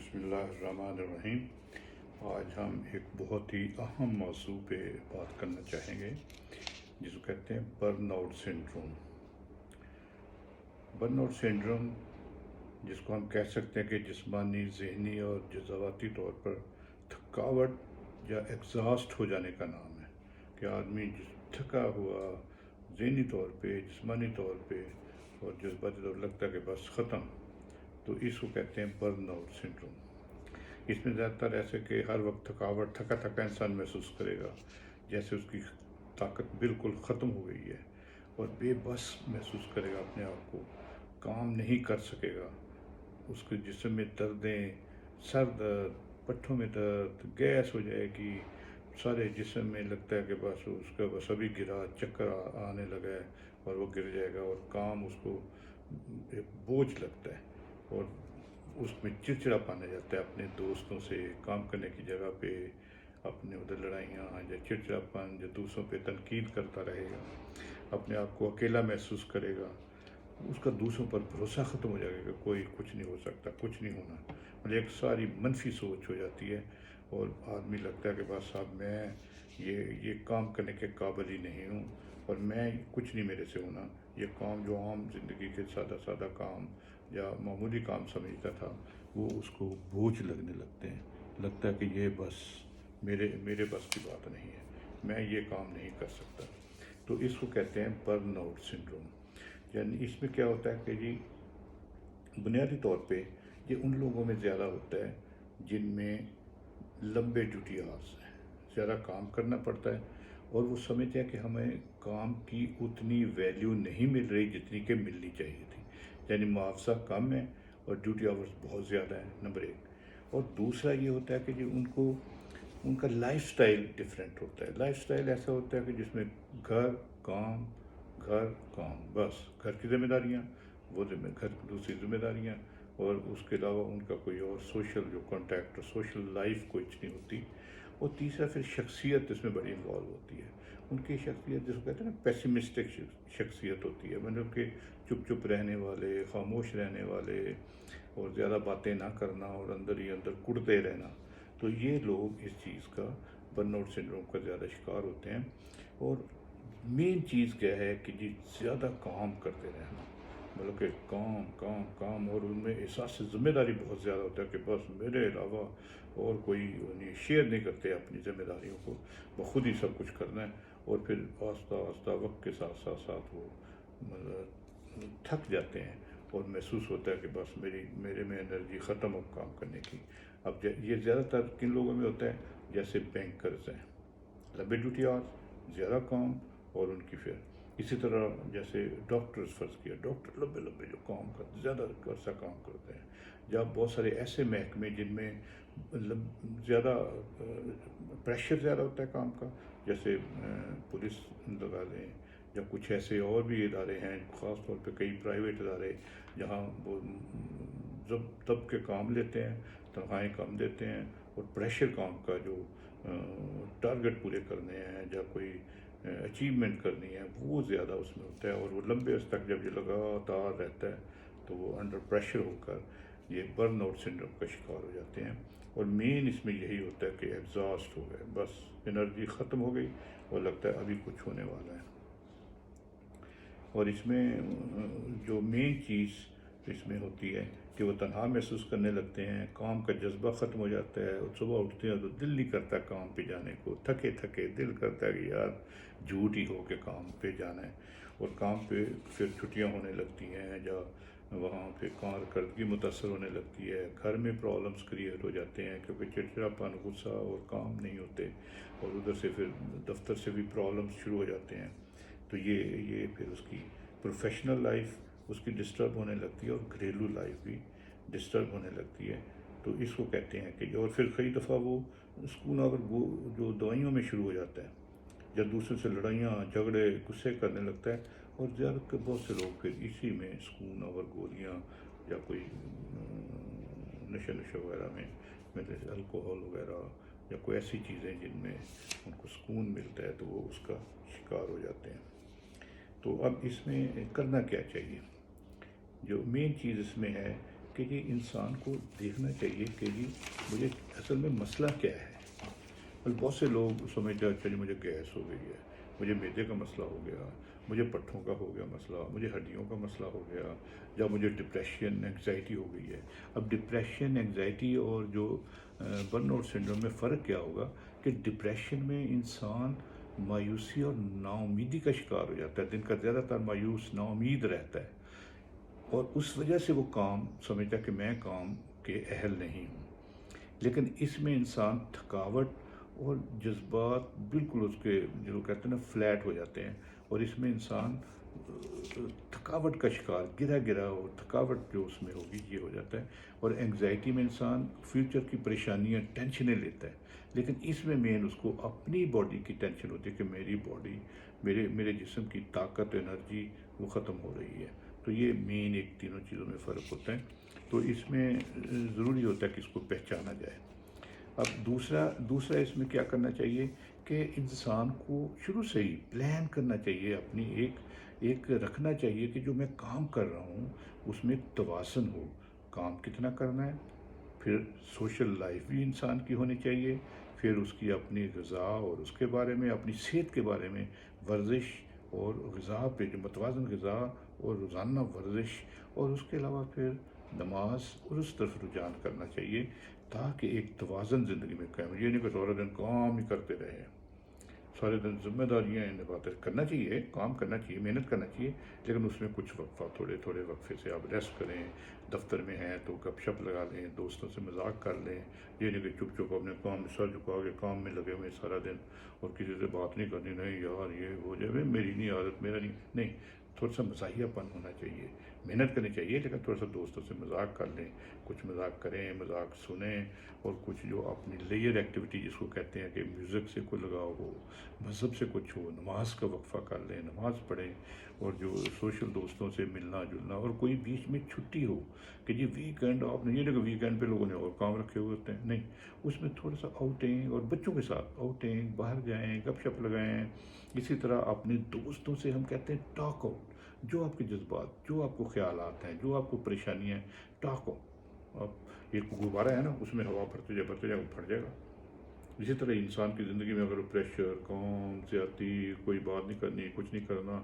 بسم اللہ الرحمن الرحیم۔ آج ہم ایک بہت ہی اہم موضوع پہ بات کرنا چاہیں گے جس کو کہتے ہیں burnout syndrome. Burnout syndrome جس کو ہم کہہ سکتے ہیں کہ جسمانی، ذہنی اور جذباتی طور پر تھکاوٹ یا ایگزاسٹ ہو جانے کا نام ہے، کہ آدمی تھکا ہوا ذہنی طور پہ، جسمانی طور پہ اور جذباتی طور پر لگتا ہے کہ بس ختم، تو اس کو کہتے ہیں برن آؤٹ سنڈروم۔ اس میں زیادہ تر ایسے کہ ہر وقت تھکاوٹ، تھکا انسان محسوس کرے گا، جیسے اس کی طاقت بالکل ختم ہو گئی ہے، اور بے بس محسوس کرے گا اپنے آپ کو، کام نہیں کر سکے گا، اس کے جسم میں دردیں، سر درد، پٹھوں میں درد، گیس ہو جائے گی، سارے جسم میں لگتا ہے کہ بس اس کا بس ابھی گرا، چکر آنے لگا ہے اور وہ گر جائے گا، اور کام اس کو ایک بوجھ لگتا ہے، اور اس میں چڑچڑا پانے جاتا ہے اپنے دوستوں سے، کام کرنے کی جگہ پہ اپنے ادھر لڑائیاں یا چڑچڑا پن، جو دوسروں پہ تنقید کرتا رہے گا، اپنے آپ کو اکیلا محسوس کرے گا، اس کا دوسروں پر بھروسہ ختم ہو جائے گا کہ کوئی کچھ نہیں ہو سکتا، کچھ نہیں ہونا، مطلب ایک ساری منفی سوچ ہو جاتی ہے، اور آدمی لگتا ہے کہ بس اب میں یہ کام کرنے کے قابل ہی نہیں ہوں، اور میں کچھ نہیں میرے سے ہونا، یہ کام جو عام زندگی کے سادہ کام یا معمولی کام سمجھتا تھا وہ اس کو بوجھ لگنے لگتے ہیں، لگتا ہے کہ یہ بس میرے بس کی بات نہیں ہے، میں یہ کام نہیں کر سکتا۔ تو اس کو کہتے ہیں برن آؤٹ سنڈروم۔ یعنی اس میں کیا ہوتا ہے کہ جی بنیادی طور پہ یہ ان لوگوں میں زیادہ ہوتا ہے جن میں لمبے ڈیوٹی آورس ہیں، زیادہ کام کرنا پڑتا ہے، اور وہ سمجھتے ہیں کہ ہمیں کام کی اتنی ویلیو نہیں مل رہی جتنی کہ ملنی چاہیے تھی، یعنی معاوضہ کم ہے اور ڈیوٹی آورس بہت زیادہ ہیں، نمبر ایک۔ اور دوسرا یہ ہوتا ہے کہ جو ان کا لائف سٹائل ڈیفرنٹ ہوتا ہے، لائف سٹائل ایسا ہوتا ہے کہ جس میں گھر کام، بس گھر کی ذمہ داریاں، وہ گھر کی دوسری ذمہ داریاں، اور اس کے علاوہ ان کا کوئی اور سوشل جو کانٹیکٹ، سوشل لائف کچھ نہیں ہوتی۔ اور تیسرا پھر شخصیت اس میں بڑی انوالو ہوتی ہے، ان کی شخصیت جس کو کہتے ہیں نا پیسیمسٹک شخصیت ہوتی ہے، مطلب کہ چپ رہنے والے، خاموش رہنے والے، اور زیادہ باتیں نہ کرنا اور اندر ہی اندر کڑتے رہنا۔ تو یہ لوگ اس چیز کا، برن آؤٹ سنڈروم کا زیادہ شکار ہوتے ہیں۔ اور مین چیز کیا ہے کہ جی زیادہ کام کرتے رہنا، مطلب کہ کام، اور ان میں احساس ذمہ داری بہت زیادہ ہوتا ہے کہ بس میرے علاوہ اور کوئی نہیں، شیئر نہیں کرتے اپنی ذمہ داریوں کو، وہ خود ہی سب کچھ کرنا ہے، اور پھر آہستہ وقت کے ساتھ وہ تھک جاتے ہیں، اور محسوس ہوتا ہے کہ بس میرے میں انرجی ختم ہو کام کرنے کی۔ اب یہ زیادہ تر کن لوگوں میں ہوتا ہے؟ جیسے بینکرز ہیں، لمبے ڈیوٹی آورس، زیادہ کام، اور ان کی پھر اسی طرح جیسے ڈاکٹرز، فرض کیا ڈاکٹر لمبے جو کام کرتے، زیادہ عرصہ کام کرتے ہیں، یا بہت سارے ایسے محکمے جن میں زیادہ پریشر زیادہ ہوتا ہے کام کا، جیسے پولیس لگا لیں، یا کچھ ایسے اور بھی ادارے ہیں، خاص طور پہ کئی پرائیویٹ ادارے جہاں وہ دب کے کام لیتے ہیں، تنخواہیں کم دیتے ہیں، اور پریشر کام کا جو ٹارگٹ پورے کرنے ہیں یا کوئی اچیومنٹ کرنی ہے وہ زیادہ اس میں ہوتا ہے، اور وہ لمبے عرصے تک جب یہ لگاتار رہتا ہے تو وہ انڈر پریشر ہو کر یہ برن آؤٹ سنڈروم کا شکار ہو جاتے ہیں۔ اور مین اس میں یہی ہوتا ہے کہ ایگزاسٹ ہو گئے، بس انرجی ختم ہو گئی، اور لگتا ہے ابھی کچھ ہونے والا ہے۔ اور اس میں جو مین چیز اس میں ہوتی ہے کہ وہ تنہا محسوس کرنے لگتے ہیں، کام کا جذبہ ختم ہو جاتا ہے، اور صبح اٹھتے ہیں تو دل نہیں کرتا کام پہ جانے کو، تھکے دل کرتا ہے کہ یار جھوٹ ہی ہو کے کام پہ جانا ہے، اور کام پہ پھر چھٹیاں ہونے لگتی ہیں، یا وہاں پہ کارکردگی متاثر ہونے لگتی ہے، گھر میں پرابلمس کریٹ ہو جاتے ہیں کیونکہ چڑچڑاپن، غصہ اور کام نہیں ہوتے، اور ادھر سے پھر دفتر سے بھی پرابلمس شروع ہو جاتے ہیں۔ تو یہ پھر اس کی پروفیشنل لائف اس کی ڈسٹرب ہونے لگتی ہے، اور گھریلو لائف بھی ڈسٹرب ہونے لگتی ہے۔ تو اس کو کہتے ہیں کہ اور پھر کئی دفعہ وہ سکون اگر وہ جو دوائیوں میں شروع ہو جاتا ہے، یا دوسرے سے لڑائیاں جھگڑے غصے کرنے لگتا ہے، اور زیادہ بہت سے لوگ پھر اسی میں سکون اور گولیاں یا کوئی نشہ وغیرہ میں، جیسے الکوہول وغیرہ یا کوئی ایسی چیزیں جن میں ان کو سکون ملتا ہے، تو وہ اس کا شکار ہو جاتے ہیں۔ تو اب اس میں کرنا کیا چاہیے؟ جو مین چیز اس میں ہے کہ جی انسان کو دیکھنا چاہیے کہ جی مجھے اصل میں مسئلہ کیا ہے. بہت سے لوگ سمجھتے ہیں اچھا جی مجھے گیس ہو گئی ہے، مجھے معدے کا مسئلہ ہو گیا، مجھے پٹھوں کا ہو گیا مسئلہ، مجھے ہڈیوں کا مسئلہ ہو گیا، یا مجھے ڈپریشن انگزائٹی ہو گئی ہے. اب ڈپریشن انگزائٹی اور جو برن آؤٹ سنڈروم میں فرق کیا ہوگا کہ ڈپریشن میں انسان مایوسی اور نا امیدی کا شکار ہو جاتا ہے، دن کا زیادہ تر مایوس نا امید رہتا ہے، اور اس وجہ سے وہ کام سمجھتا ہے کہ میں کام کے اہل نہیں ہوں. لیکن اس میں انسان تھکاوٹ اور جذبات بالکل اس کے جو کہتے ہیں نا فلیٹ ہو جاتے ہیں، اور اس میں انسان تھکاوٹ کا شکار گرا اور تھکاوٹ جو اس میں ہوگی یہ ہو جاتا ہے. اور انگزائٹی میں انسان فیوچر کی پریشانیاں ٹینشنیں لیتا ہے، لیکن اس میں مین اس کو اپنی باڈی کی ٹینشن ہوتی ہے کہ میری باڈی میرے جسم کی طاقت انرجی وہ ختم ہو رہی ہے. تو یہ مین ایک تینوں چیزوں میں فرق ہوتا ہے. تو اس میں ضروری ہوتا ہے کہ اس کو پہچانا جائے. اب دوسرا اس میں کیا کرنا چاہیے کہ انسان کو شروع سے ہی پلان کرنا چاہیے، اپنی ایک رکھنا چاہیے کہ جو میں کام کر رہا ہوں اس میں توازن ہو، کام کتنا کرنا ہے، پھر سوشل لائف بھی انسان کی ہونی چاہیے، پھر اس کی اپنی غذا اور اس کے بارے میں اپنی صحت کے بارے میں ورزش اور غذا پہ جو متوازن غذا اور روزانہ ورزش، اور اس کے علاوہ پھر نماز اور اس طرف رجحان کرنا چاہیے تاکہ ایک توازن زندگی میں قائم. یہ نہیں کہ سارا دن کام ہی کرتے رہے، سارے دن ذمہ داریاں نبھاتے کرنا چاہیے، کام کرنا چاہیے، محنت کرنا چاہیے، لیکن اس میں کچھ وقفہ تھوڑے وقفے سے آپ ریسٹ کریں. دفتر میں ہیں تو گپ شپ لگا لیں، دوستوں سے مذاق کر لیں. یہ نہیں کہ چپ اپنے کام میں سر جھکا کے کام میں لگے ہوئے سارا دن اور کسی سے بات نہیں کرنی، نہیں یار یہ ہو جائے میری نہیں عادت، میرا نہیں. تھوڑا سا مزاحیہ پن ہونا چاہیے، محنت کرنی چاہیے، لیکن تھوڑا سا دوستوں سے مذاق کر لیں، کچھ مذاق کریں، مذاق سنیں، اور کچھ جو اپنی لیئر ایکٹیویٹی جس کو کہتے ہیں کہ میوزک سے کوئی لگاؤ ہو، مذہب سے کچھ ہو، نماز کا وقفہ کر لیں، نماز پڑھیں، اور جو سوشل دوستوں سے ملنا جلنا، اور کوئی بیچ میں چھٹی ہو کہ جی ویکینڈ آپ نے، یہ نہیں کہ ویکینڈ پہ لوگوں نے اور کام رکھے ہوئے ہوتے ہیں، نہیں، اس میں تھوڑا سا آؤٹنگ، اور بچوں کے ساتھ آؤٹنگ، باہر جائیں، گپ شپ لگائیں. اسی طرح اپنے دوستوں سے ہم کہتے ہیں ٹاک آؤٹ، جو آپ کے جذبات، جو آپ کو خیالات ہیں، جو آپ کو پریشانیاں ہیں، ٹاک آؤٹ. اب ایک غبارہ ہے نا، اس میں ہوا بھرتے جائے وہ پھٹ جائے گا. اسی طرح انسان کی زندگی میں اگر پریشر، کام، زیادتی، کوئی بات نہیں کرنی، کچھ نہیں کرنا،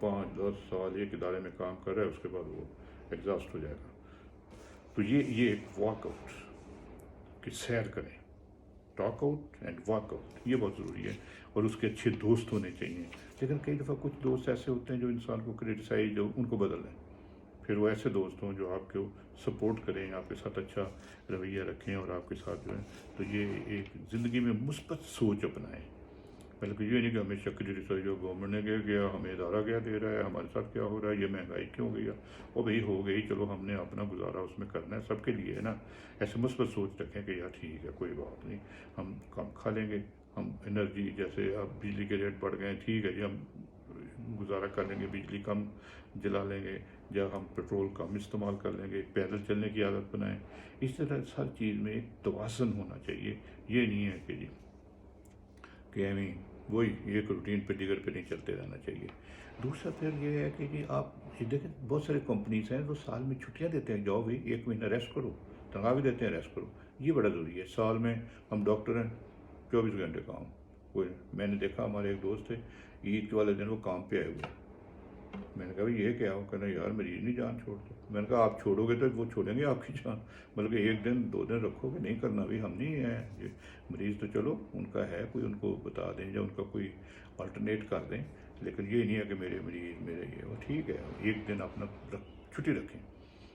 5-10 سال ایک ادارے میں کام کر رہا ہے، اس کے بعد وہ ایگزاسٹ ہو جائے گا. تو یہ ایک واک آؤٹ کہ سیر کریں، talk out and walk out, یہ بہت ضروری ہے. اور اس کے اچھے دوست ہونے چاہیے، لیکن کئی دفعہ کچھ دوست ایسے ہوتے ہیں جو انسان کو کرٹیسائز، جو ان کو بدل دیں. پھر وہ ایسے دوست ہوں جو آپ کو سپورٹ کریں، آپ کے ساتھ اچھا رویہ رکھیں، اور آپ کے ساتھ جو ہے تو یہ ایک زندگی میں مثبت سوچ اپنائیں. بلکہ یہ نہیں کہ ہمیشہ کرٹیسائز ہو، گورنمنٹ نے کیا کیا، ہمیں ادارہ کیا دے رہا ہے، ہمارے ساتھ کیا ہو رہا ہے، یہ مہنگائی کیوں ہو گئی ہے، وہ بھائی ہو گئی، چلو ہم نے اپنا گزارا اس میں کرنا ہے، سب کے لیے ہے نا. ایسے مثبت سوچ رکھیں کہ یار ٹھیک ہے، کوئی بات نہیں، ہم کم کھا لیں گے، ہم انرجی جیسے اب بجلی کے ریٹ بڑھ گئے ہیں، ٹھیک ہے جی ہم گزارا کر لیں گے، بجلی کم جلا لیں گے، یا ہم پیٹرول کم استعمال کر لیں گے، پیدل چلنے کی عادت بنائیں. اس طرح ہر چیز میں ایک توازن ہونا چاہیے. یہ نہیں ہے کہ جی کہ ہمیں وہی ایک روٹین پہ دیگر پہ نہیں چلتے رہنا چاہیے. دوسرا پھر یہ ہے کہ جی آپ دیکھیں بہت سارے کمپنیز ہیں جو سال میں چھٹیاں دیتے ہیں، جاؤ بھائی 1 مہینہ ریسٹ کرو، تنخواہ بھی دیتے ہیں، ریسٹ کرو. یہ بڑا ضروری ہے. سال میں ہم ڈاکٹر ہیں، 24 گھنٹے کام. کوئی میں نے دیکھا ہمارے ایک دوست تھے، عید والے دن وہ کام پہ آئے ہوئے. میں نے کہا بھائی یہ کیا ہو، کہنا یار مریض نہیں جان چھوڑتے. میں نے کہا آپ چھوڑو گے تو وہ چھوڑیں گے آپ کی جان، بلکہ 1 دن 2 دن رکھو گے، نہیں کرنا بھی ہم نہیں ہیں. یہ مریض تو چلو ان کا ہے، کوئی ان کو بتا دیں یا ان کا کوئی آلٹرنیٹ کر دیں، لیکن یہ نہیں ہے کہ میرے مریض میرے یہ وہ. ٹھیک ہے 1 دن اپنا چھٹی رکھیں.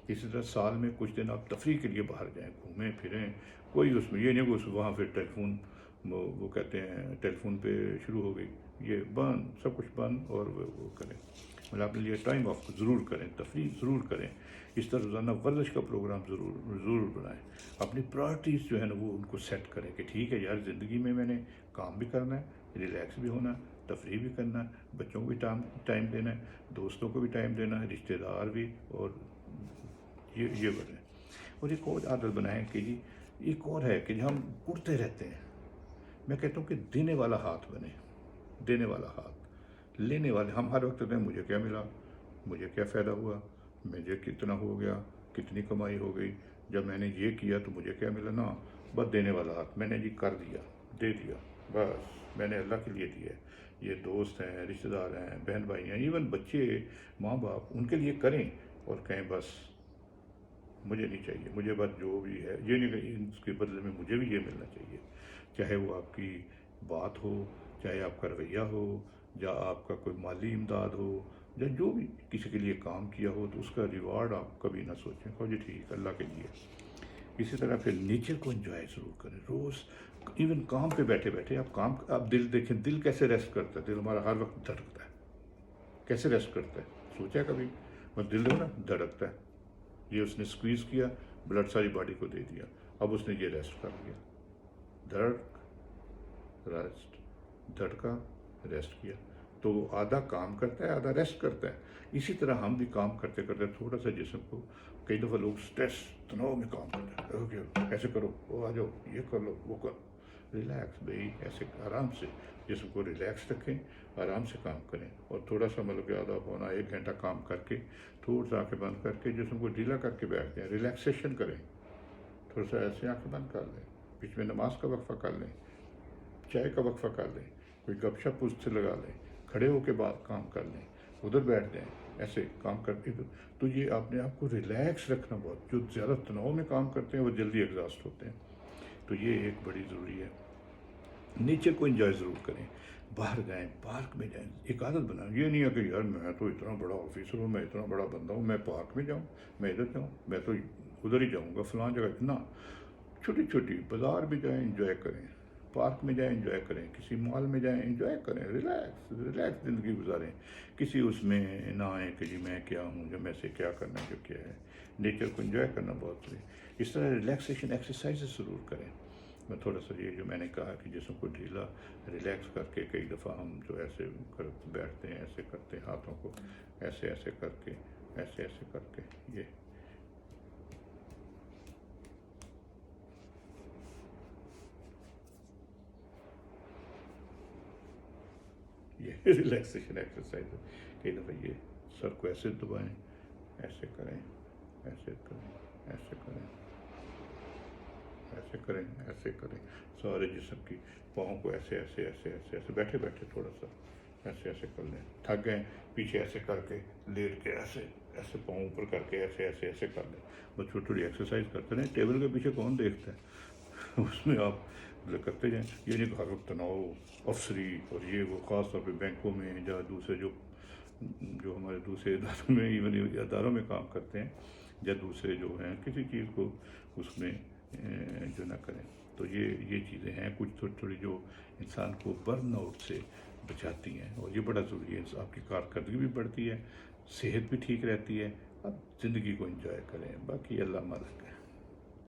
اسی طرح سال میں کچھ دن آپ تفریح کے لیے باہر جائیں، گھومیں پھریں. کوئی اس میں یہ نہیں کہ وہاں پھر ٹیلی فون، وہ کہتے ہیں ٹیلی فون پہ شروع ہو گئی، یہ بند، سب کچھ بند، اور وہ کریں. مطلب اپنے لیے ٹائم آف ضرور کریں، تفریح ضرور کریں. اس طرح روزانہ ورزش کا پروگرام ضرور بنائیں. اپنی پرائرٹیز جو ہے نا وہ ان کو سیٹ کریں کہ ٹھیک ہے یار زندگی میں نے کام بھی کرنا ہے، ریلیکس بھی ہونا ہے، تفریح بھی کرنا ہے، بچوں کو بھی ٹائم دینا ہے، دوستوں کو بھی ٹائم دینا ہے، رشتہ دار بھی، اور یہ بنائیں. اور ایک اور عادت بنائیں کہ جی ایک اور ہے کہ ہم اڑتے رہتے ہیں. میں کہتا ہوں کہ دینے والا ہاتھ بنے، دینے والا ہاتھ، لینے والے ہم ہر وقت کہتے ہیں مجھے کیا ملا، مجھے کیا فائدہ ہوا، مجھے کتنا ہو گیا، کتنی کمائی ہو گئی، جب میں نے یہ کیا تو مجھے کیا ملا؟ نا، بس دینے والا ہاتھ، میں نے جی کر دیا، دے دیا، بس میں نے اللہ کے لیے دیا ہے۔ یہ دوست ہیں، رشتہ دار ہیں، بہن بھائی ہیں، ایون بچے، ماں باپ، ان کے لیے کریں اور کہیں بس مجھے نہیں چاہیے، مجھے بس جو بھی ہے یہ نہیں کہ اس کے بدلے میں مجھے بھی یہ ملنا چاہیے، چاہے وہ آپ کی بات ہو، چاہے آپ کا رویہ ہو، یا آپ کا کوئی مالی امداد ہو، یا جو بھی کسی کے لیے کام کیا ہو تو اس کا ریوارڈ آپ کبھی نہ سوچیں، کہو جی ٹھیک اللہ کے لیے۔ اسی طرح پھر نیچر کو انجوائے ضرور کریں روز، ایون کام پہ بیٹھے بیٹھے آپ دل دیکھیں، دل کیسے ریسٹ کرتا ہے؟ دل ہمارا ہر وقت دھڑکتا ہے، کیسے ریسٹ کرتا ہے؟ سوچا ہے کبھی؟ بس دل نا دھڑکتا ہے، یہ اس نے سکویز کیا، بلڈ ساری باڈی کو دے دیا، اب اس نے یہ ریسٹ کر لیا، دھڑک ریسٹ، دھڑکا ریسٹ کیا، تو وہ آدھا کام کرتا ہے آدھا ریسٹ کرتا ہے۔ اسی طرح ہم بھی کام کرتے کرتے تھوڑا سا جسم کو، کئی دفعہ لوگ سٹریس تناؤ میں کام کرتے ہیں، اوکے ایسے کرو، وہ آ جاؤ، یہ کر لو، وہ کر، ریلیکس بھائی، ایسے آرام سے جسم کو ریلیکس رکھیں، آرام سے کام کریں، اور تھوڑا سا مطلب کہ آدھا پونا ایک گھنٹہ کام کر کے تھوڑا سا آنکھیں بند کر کے جسم کو ڈھیلا کر کے بیٹھ جائیں، ریلیکسیشن کریں، تھوڑا سا ایسے آنکھیں بند کر لیں، بیچ میں نماز کا وقفہ کر لیں، چائے کا وقفہ کر لیں، کوئی گپ شپ اس سے لگا لیں، کھڑے ہو کے بعد کام کر لیں، ادھر بیٹھ جائیں، ایسے کام کرتے تو یہ اپنے آپ کو ریلیکس رکھنا، بہت جو زیادہ تناؤ میں کام کرتے ہیں وہ جلدی ایگزاسٹ ہوتے ہیں، تو یہ ایک بڑی ضروری ہے۔ نیچر کو انجوائے ضرور کریں، باہر جائیں، پارک میں جائیں، ایک عادت بنائیں، یہ نہیں ہے کہ یار میں تو اتنا بڑا آفیسر ہوں، میں اتنا بڑا بندہ ہوں، میں پارک میں جاؤں، میں ادھر جاؤں، میں تو ادھر ہی جاؤں گا فلاں جگہ، اتنا چھوٹی چھوٹی بازار بھی جائیں انجوائے کریں، پارک میں جائیں انجوائے کریں، کسی مال میں جائیں انجوائے کریں، ریلیکس ریلیکس زندگی گزاریں، کسی اس میں نہ آئیں کہ جی میں کیا ہوں، جو میں سے کیا کرنا ہے، جو کیا ہے۔ نیچر کو انجوائے کرنا بہت ضروری ہے۔ اس طرح ریلیکسیشن ایکسرسائزز ضرور کریں۔ میں تھوڑا سا یہ جو میں نے کہا کہ جسم کو ڈھیلا ریلیکس کر کے، کئی دفعہ ہم جو ایسے بیٹھتے ہیں، ایسے کرتے ہیں ہاتھوں کو ایسے ایسے کر کے، ایسے ایسے کر کے، یہ ریلیکسیشن ایکسرسائز ہے۔ کئی دفعہ یہ سر کو ایسے دبائیں، ایسے کریں، ایسے کریں، ایسے کریں، ایسے کریں، ایسے کریں، سارے جسم کی پاؤں کو ایسے ایسے ایسے ایسے ایسے بیٹھے بیٹھے تھوڑا سا ایسے ایسے کر لیں، تھک گئے پیچھے ایسے کر کے لیٹ کے ایسے ایسے پاؤں اوپر کر کے ایسے ایسے ایسے کر لیں، بس چھوٹی چھوٹی ایکسرسائز کرتے رہیں۔ ٹیبل کے پیچھے کون دیکھتا ہے؟ اس میں آپ کرتے جائیں، یہ نہیں کہ ہر وقت تناؤ، افسری اور یہ وہ، خاص طور پہ بینکوں میں یا دوسرے جو ہمارے دوسرے اداروں میں، ایون اداروں میں کام کرتے ہیں، یا دوسرے جو ہیں کسی چیز کو اس میں جو نہ کریں۔ تو یہ چیزیں ہیں کچھ تھوڑی تھوڑی جو انسان کو برن آؤٹ سے بچاتی ہیں، اور یہ بڑا ضروری ہے، آپ کی کارکردگی بھی بڑھتی ہے، صحت بھی ٹھیک رہتی ہے، اب زندگی کو انجوائے کریں، باقی اللہ مالک ہے۔